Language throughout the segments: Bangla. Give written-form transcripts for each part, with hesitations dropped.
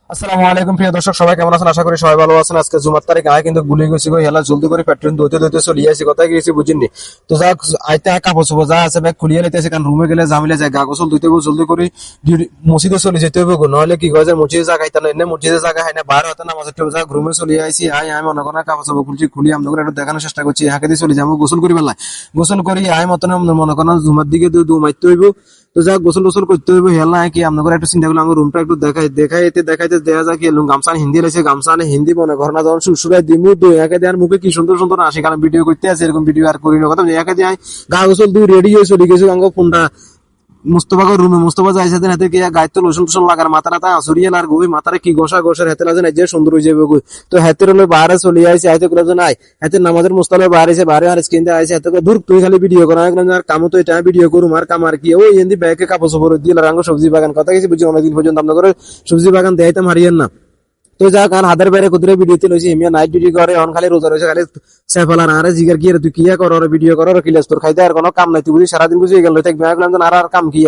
আসসালামু আলাইকুম প্রিয় দর্শক, সবাই কেমন আছেন? আশা করি সবাই ভালো আছেন। আজকে জুমার তারিখ, আয় কিন্তু গুলি গেছি গো হেলা জলদি করে পেট্রোল দইতে দইতে চলে আসি, কোথায় গেছি বুঝিনি। তো যাক আইতে কাপড় চোপড় যা আছে ব্যাগ খুলিয়ে নিতেছে, কারণ রুমে গেলে জামিলে যায়, গা গোসল ধুইতে হবে জলদি করে মসজিদে চলে যেতে হবে গো, নাহলে কি কয় মসজিদে জায়গা খাইতে না, মসজিদে জায়গা হয় না, বাইরে হতে নামাজ পড়তে যাক রুমে চলে আইসি। আমি মনে করেন কাপড় চোপড় খুলছি, খুলি আমরা একটু দেখানোর চেষ্টা করছি, হাঁকে দিয়ে চলে যাবো গোসল করি বেলায়। গোসল করি আয় মতন মনে করেন জুমার দিকে দু মারতে হইব। তো যাক গোসল টোসল করতে হইব হেলা কি আপনাদের একটু চিন্তা করলাম, আমার রুমটা একটু দেখাইতে দেখাইতে দেখা যায় কি গামছা হিন্দি লেছে, গামছা হিন্দি মনে ঘর না যখন সুরসুরাই দিমু তো একে দেওয়ার মুখে কি সুন্দর সুন্দর আসে, কারণ ভিডিও করতে আছে, এরকম ভিডিও আর করি না কথা একে দিয়ে গা গোসল দুই রেডি হয়ে চলে গেছি আঙ্গ ফোনটা মুস্তফাকে রুমে মুস্তফা যাইছে হাতে কি গাইতে লোসন টোসন লাগার মাথা টাথা আসরিয়ে আর গই মাথারে কি গোসা গোসার হাতে লাগে না যে সুন্দর হয়ে যাবে গই। তো হাতের হলো বাইরে চলে আইছে, হাতে করে নাই হাতে নামাজের মুস্তালে বাইরে এসে বাইরে আর স্ক্রিন আইছে হাতে দূর তুই খালি ভিডিও করা আর কামও তো এটা ভিডিও করুম আর কাম আর কি ওই এন্দি ব্যাগে কাপড় চোপড় দিয়ে রাঙ্গ সবজি বাগান কথা কিছু বুঝি অনেকদিন পর্যন্ত আপনাদের সবজি বাগান দেখাইতাম হারিয়েন না। তো যাক আর হাতের বাইরে কুদরে ভিডিওতে লইছি এমিয়া নাইট ডিউটি করে অন খালি রোজা রয়েছে, খালি সেফালার আরে জিগার কি তুই কিয়া কর ভিডিও কর কিলাস তোর খাইতে আর কোনো কাম নাই, তুই বুঝি সারাদিন বুঝি গেল থাকবি আর কাম কি।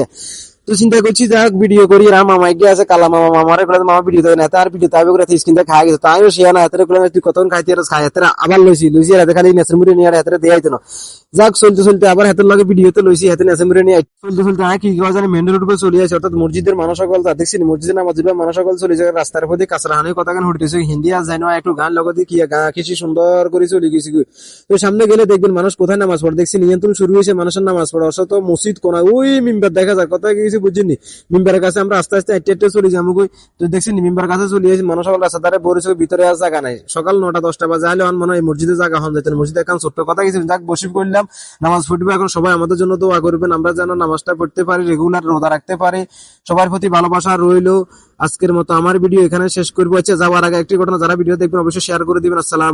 তো চিন্তা করছি যাক ভিডিও করি আর মামা গিয়ে আছে কালা মামা মামারে করে মামা ভিডিও দেয় না তার ভিডিও তাই করে স্ক্রিনটা খাই গেছে, তাইও সে না হাতে করে তুই কতক্ষণ খাইতে খাই হাতে আবার লইছি হাতে খালি নেসের মুড়ি নিয়ে হাতে দিয়ে আইতো না। যাক চলতে চলতে আবার হাতের লগে ভিডিওতে লইছি হাতে নেসের মুড়ি নিয়ে চলতে চলতে কি জানি মেন রোড উপরে চলে আসে, অর্থাৎ মসজিদের মানুষ সকল দেখছি মসজিদের নামাজ মানুষ সকল চলে যায় রাস্তার প্রতি কাঁচরা হানি কথা গান হইতেছে হিন্দি আর যায় না একটু গান লগতে কি গা কিছু সুন্দর করে চলে গেছি। তো সামনে গেলে দেখবেন মানুষ কোথায় নামাজ পড়ে, দেখছি নিয়ন্ত্রণ শুরু হয়েছে মানুষের নামাজ পড়া, অর্থাৎ মসজিদ কোনা ওই মিম্বার দেখা যায়, কোথায় গেছি বুঝিনি। মিম্বারের কাছে আমরা আস্তে আস্তে হেঁটে চলে যাবো, তো দেখছি মিম্বার কাছে চলে এসেছি, মানুষ সকল রাস্তা ধারে বসে ভিতরে আর জায়গা নাই, সকাল 9টা-10টা বাজে হলে মনে হয় মসজিদে জায়গা হন যেতেন, মসজিদে এখন ছোট্ট কথা গেছি যাক বসে করলাম নামাজ পড়বে। এখন সবাই আমাদের জন্য দোয়া করবেন, আমরা যেন নামাজটা পড়তে পারি, রেগুলার রোজা রাখতে পারি। সবার প্রতি ভালোবাসা রইলো। আজকের মতো আমার ভিডিও এখানে শেষ করবো। আচ্ছা যাওয়ার আগে একটি ঘটনা, যারা ভিডিও দেখবেন অবশ্যই শেয়ার করে দিবেন। আসসালাম।